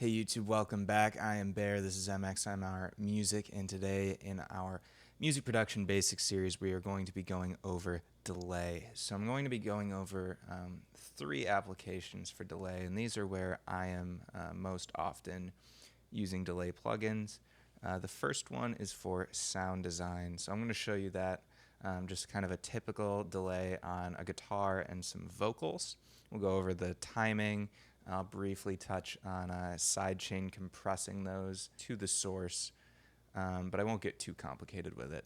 Hey YouTube, welcome back. I am Bear. This is MXMR Music, and today in our music production basics series, we are going to be going over delay. So I'm going to be going over three applications for delay, and these are where I am most often using delay plugins. The first one is for sound design. So I'm going to show you that just kind of a typical delay on a guitar and some vocals. We'll go over the timing. I'll briefly touch on sidechain compressing those to the source, but I won't get too complicated with it.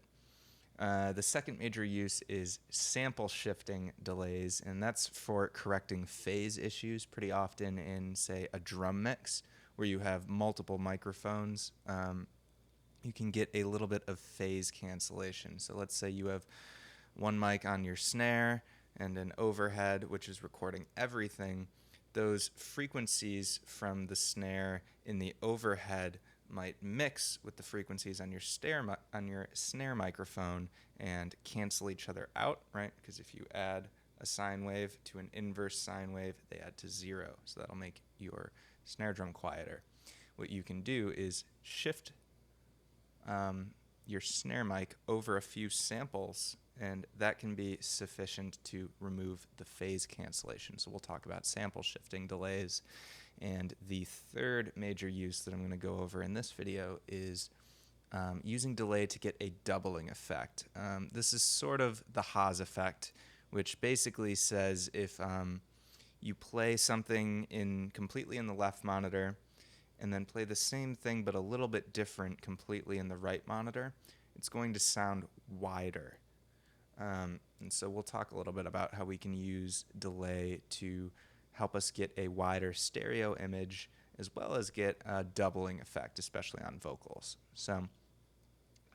The second major use is sample shifting delays, and that's for correcting phase issues pretty often in, say, a drum mix where you have multiple microphones. You can get a little bit of phase cancellation. So let's say you have one mic on your snare and an overhead, which is recording everything. Those frequencies from the snare in the overhead might mix with the frequencies on your snare microphone and cancel each other out, right? Because if you add a sine wave to an inverse sine wave, they add to zero. So that'll make your snare drum quieter. What you can do is shift your snare mic over a few samples, and that can be sufficient to remove the phase cancellation. So we'll talk about sample shifting delays. And the third major use that I'm going to go over in this video is using delay to get a doubling effect. This is sort of the Haas effect, which basically says if you play something completely in the left monitor and then play the same thing but a little bit different completely in the right monitor, it's going to sound wider. And so we'll talk a little bit about how we can use delay to help us get a wider stereo image as well as get a doubling effect, especially on vocals. So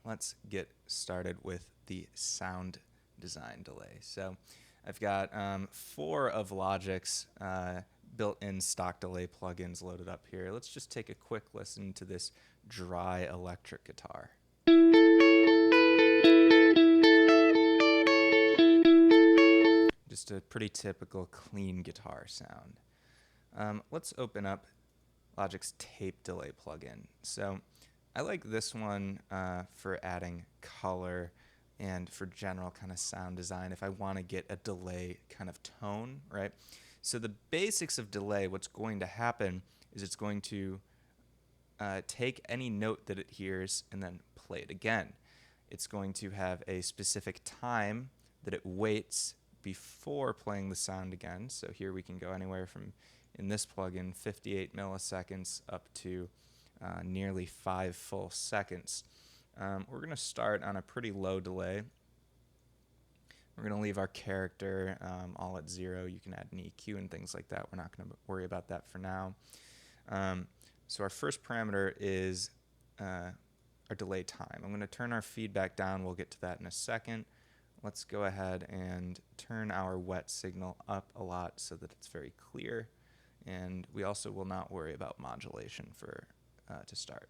let's get started with the sound design delay. So I've got 4 of Logic's built-in stock delay plugins loaded up here. Let's just take a quick listen to this dry electric guitar. Just a pretty typical clean guitar sound. Let's open up Logic's tape delay plugin. So I like this one for adding color and for general kind of sound design if I want to get a delay kind of tone, right? So the basics of delay, what's going to happen is it's going to take any note that it hears and then play it again. It's going to have a specific time that it waits before playing the sound again. So here we can go anywhere from, in this plugin, 58 milliseconds up to nearly 5 full seconds. We're going to start on a pretty low delay. We're going to leave our character all at 0. You can add an EQ and things like that. We're not going to worry about that for now. So our first parameter is our delay time. I'm going to turn our feedback down. We'll get to that in a second. Let's go ahead and turn our wet signal up a lot so that it's very clear. And we also will not worry about modulation to start.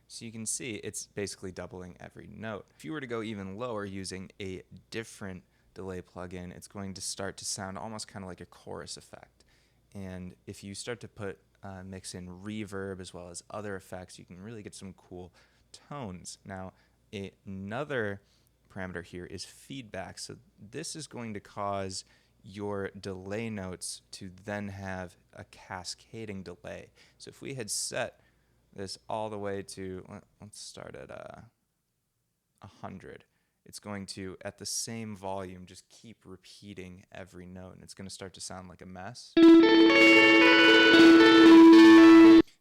So you can see it's basically doubling every note. If you were to go even lower using a different delay plugin, it's going to start to sound almost kind of like a chorus effect. And if you start to mix in reverb as well as other effects, you can really get some cool tones. Now, another parameter here is feedback. So this is going to cause your delay notes to then have a cascading delay. So if we had set this all the way to, let's start at 100. It's going to, at the same volume, just keep repeating every note, and it's going to start to sound like a mess. And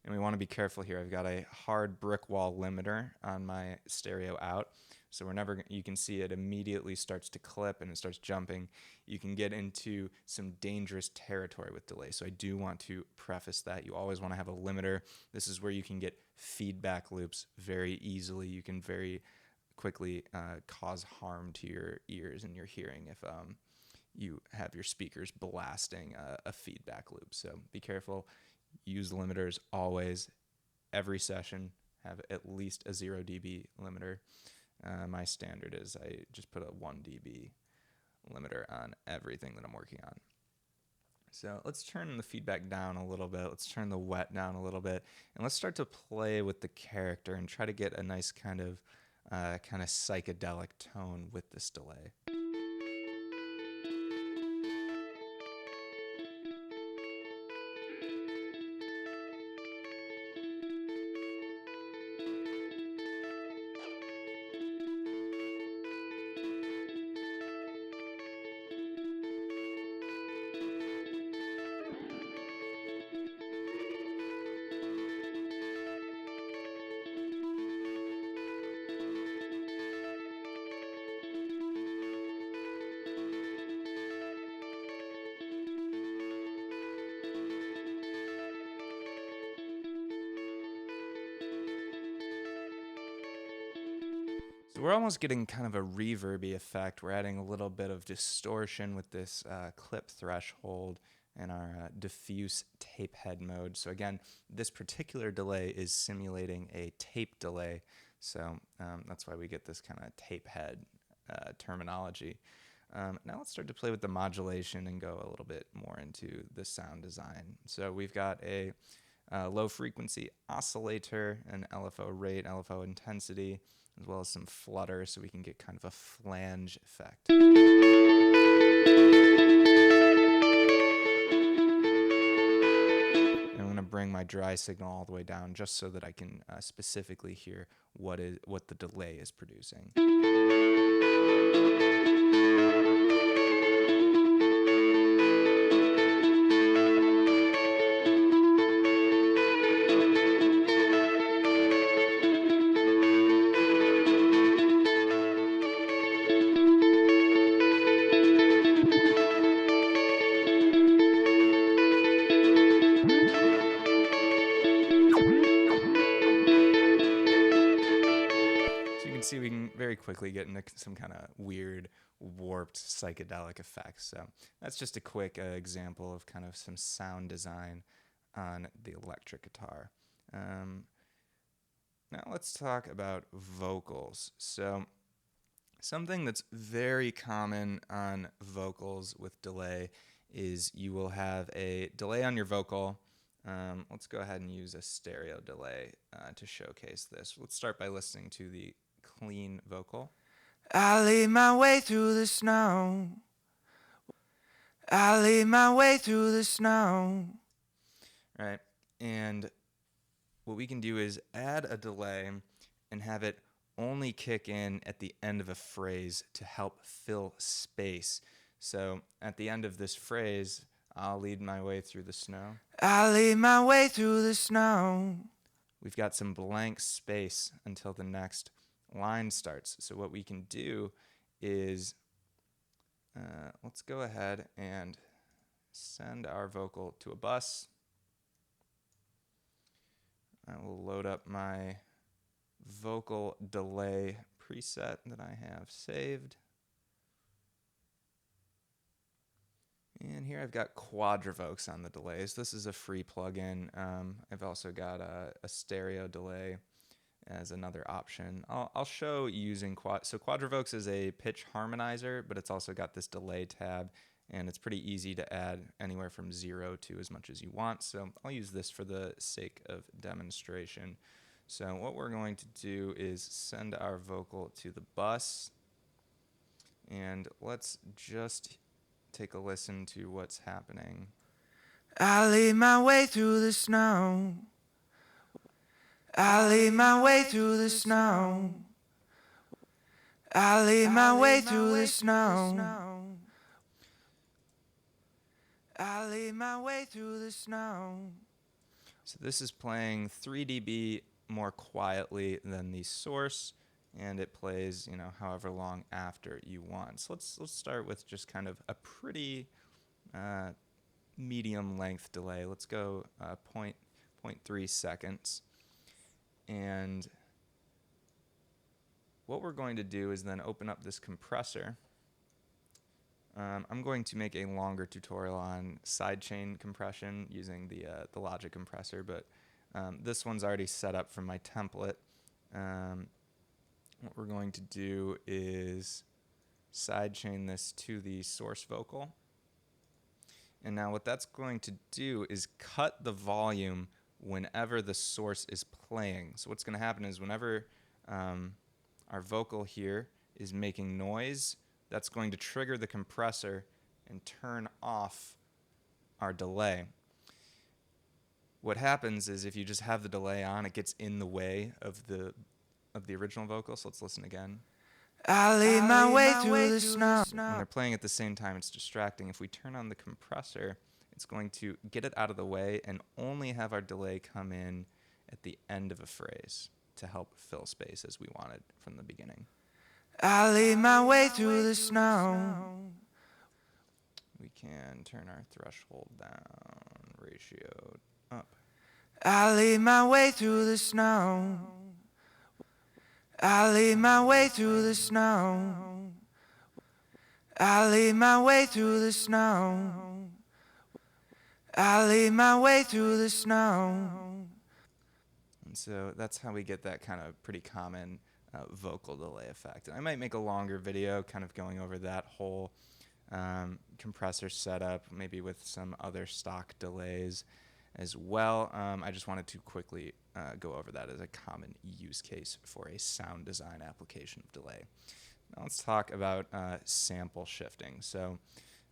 we want to be careful here. I've got a hard brick wall limiter on my stereo out, so you can see it immediately starts to clip and it starts jumping. You can get into some dangerous territory with delay, so I do want to preface that. You always want to have a limiter. This is where you can get feedback loops very easily. You can very quickly cause harm to your ears and your hearing if you have your speakers blasting a feedback loop. So be careful. Use limiters always. Every session have at least a 0 dB limiter. my standard is I just put a 1 dB limiter on everything that I'm working on. So let's turn the feedback down a little bit. Let's turn the wet down a little bit, and let's start to play with the character and try to get a nice kind of psychedelic tone with this delay. So we're almost getting kind of a reverby effect. We're adding a little bit of distortion with this clip threshold and our diffuse tape head mode. So again, this particular delay is simulating a tape delay. So that's why we get this kind of tape head terminology. Now let's start to play with the modulation and go a little bit more into the sound design. So we've got a low frequency oscillator, an LFO rate, LFO intensity, as well as some flutter so we can get kind of a flange effect. And I'm going to bring my dry signal all the way down just so that I can specifically hear what the delay is producing. See, we can very quickly get into some kind of weird, warped psychedelic effects. So that's just a quick example of kind of some sound design on the electric guitar. Now let's talk about vocals. So something that's very common on vocals with delay is you will have a delay on your vocal. Let's go ahead and use a stereo delay to showcase this. Let's start by listening to the clean vocal. I lead my way through the snow. I lead my way through the snow. Right, and what we can do is add a delay and have it only kick in at the end of a phrase to help fill space. So at the end of this phrase, I'll lead my way through the snow. I lead my way through the snow. We've got some blank space until the next line starts. So what we can do is let's go ahead and send our vocal to a bus. I will load up my vocal delay preset that I have saved. And here I've got Quadrovokes on the delays. This is a free plugin. I've also got a stereo delay as another option. I'll show using so Quadrovokes is a pitch harmonizer, but it's also got this delay tab, and it's pretty easy to add anywhere from 0 to as much as you want. So I'll use this for the sake of demonstration. So what we're going to do is send our vocal to the bus, and let's just take a listen to what's happening. I lead my way through the snow. I lead my way through the snow. I lead my way through the snow. I lead my way through the snow. So this is playing 3 dB more quietly than the source, and it plays, however long after you want. So let's start with just kind of a pretty medium length delay. Let's go 0.3 seconds. And what we're going to do is then open up this compressor. I'm going to make a longer tutorial on sidechain compression using the Logic compressor, but this one's already set up from my template. what we're going to do is sidechain this to the source vocal. And now what that's going to do is cut the volume whenever the source is playing. So what's going to happen is whenever our vocal here is making noise, that's going to trigger the compressor and turn off our delay. What happens is if you just have the delay on, it gets in the way of the original vocal. So let's listen again. I lead my way through the snow. When they're playing at the same time, it's distracting. If we turn on the compressor, it's going to get it out of the way and only have our delay come in at the end of a phrase to help fill space as we wanted from the beginning. I lead my way through the snow. We can turn our threshold down, ratio up. I lead my way through the snow. I lead my way through the snow. I lead my way through the snow. I lead my way through the snow. And so that's how we get that kind of pretty common vocal delay effect. And I might make a longer video kind of going over that whole compressor setup, maybe with some other stock delays as well. I just wanted to quickly go over that as a common use case for a sound design application of delay. Now let's talk about sample shifting. So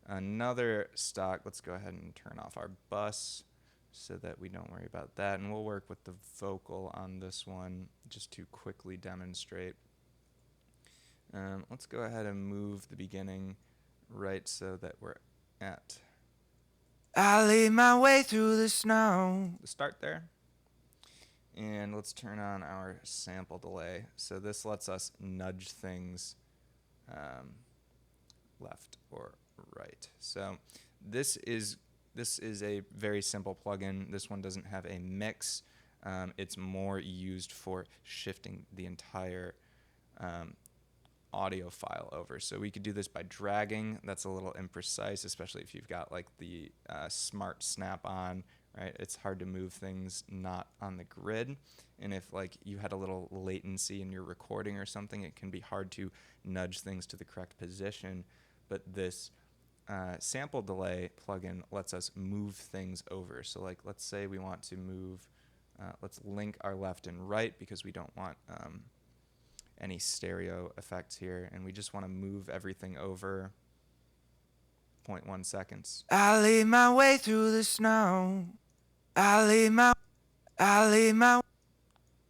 another stock, let's go ahead and turn off our bus so that we don't worry about that. And we'll work with the vocal on this one just to quickly demonstrate. Let's go ahead and move the beginning right so that we're at I lead my way through the snow. the start there. And let's turn on our sample delay. So this lets us nudge things left or right. So this is a very simple plugin. This one doesn't have a mix. It's more used for shifting the entire audio file over. So we could do this by dragging. That's a little imprecise, especially if you've got like the smart snap on, right? It's hard to move things not on the grid. And if like you had a little latency in your recording or something, it can be hard to nudge things to the correct position. But this sample delay plugin lets us move things over. So like let's say we want to move, let's link our left and right because we don't want any stereo effects here, and we just want to move everything over 0.1 seconds. I lead my way through the snow. I lead my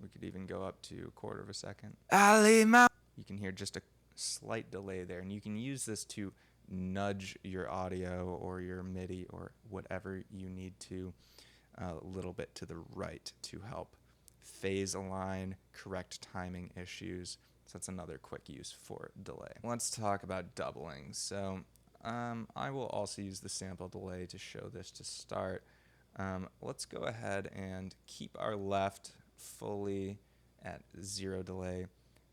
We could even go up to a quarter of a second. I lead my You can hear just a slight delay there, and you can use this to nudge your audio or your MIDI or whatever you need to a little bit to the right to help phase align, correct timing issues. So that's another quick use for delay. Let's talk about doubling. So I will also use the sample delay to show this to start. Let's go ahead and keep our left fully at 0 delay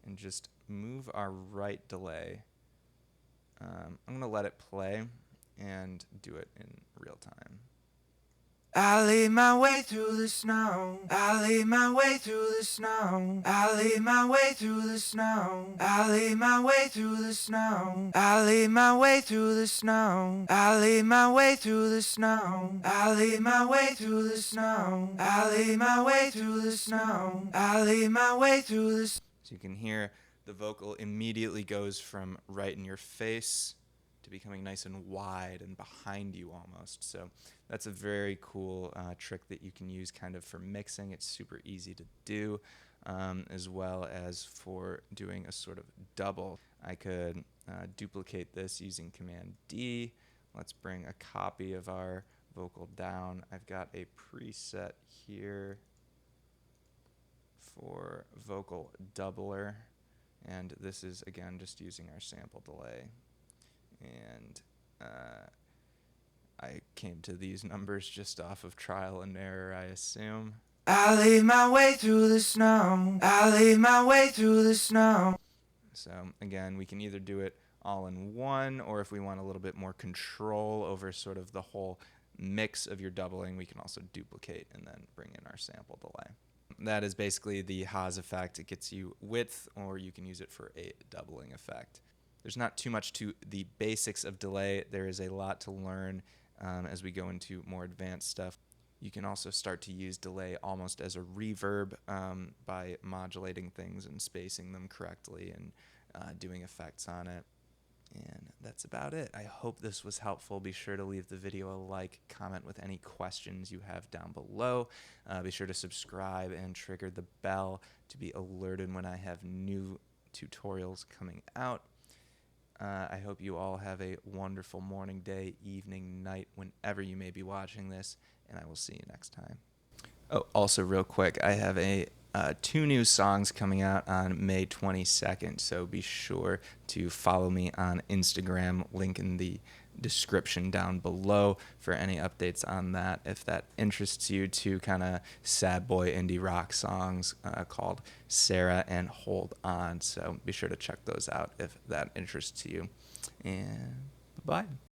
and just move our right delay. I'm going to let it play and do it in real time. I lead my way through the snow. I lead my way through the snow. I lead my way through the snow. I lead my way through the snow. I lead my way through the snow. I lead my way through the snow. I lead my way through the snow. I lead my way through the snow. I lead my way through the snow. So you can hear the vocal immediately goes from right in your face to becoming nice and wide and behind you almost. So that's a very cool trick that you can use kind of for mixing. It's super easy to do, as well as for doing a sort of double. I could duplicate this using Command D. Let's bring a copy of our vocal down. I've got a preset here for vocal doubler, and this is again just using our sample delay. And I came to these numbers just off of trial and error, I assume. I lead my way through the snow. I lead my way through the snow. So again, we can either do it all in one, or if we want a little bit more control over sort of the whole mix of your doubling, we can also duplicate and then bring in our sample delay. that is basically the Haas effect. It gets you width, or you can use it for a doubling effect. There's not too much to the basics of delay. There is a lot to learn as we go into more advanced stuff. You can also start to use delay almost as a reverb by modulating things and spacing them correctly and doing effects on it. And that's about it. I hope this was helpful. Be sure to leave the video a like, comment with any questions you have down below. Be sure to subscribe and trigger the bell to be alerted when I have new tutorials coming out. I hope you all have a wonderful morning, day, evening, night, whenever you may be watching this, and I will see you next time. Oh, also real quick, I have 2 new songs coming out on May 22nd, so be sure to follow me on Instagram, link in the description down below for any updates on that. If that interests you, 2 kind of sad boy indie rock songs called Sarah and Hold On, so be sure to check those out if that interests you. And bye-bye.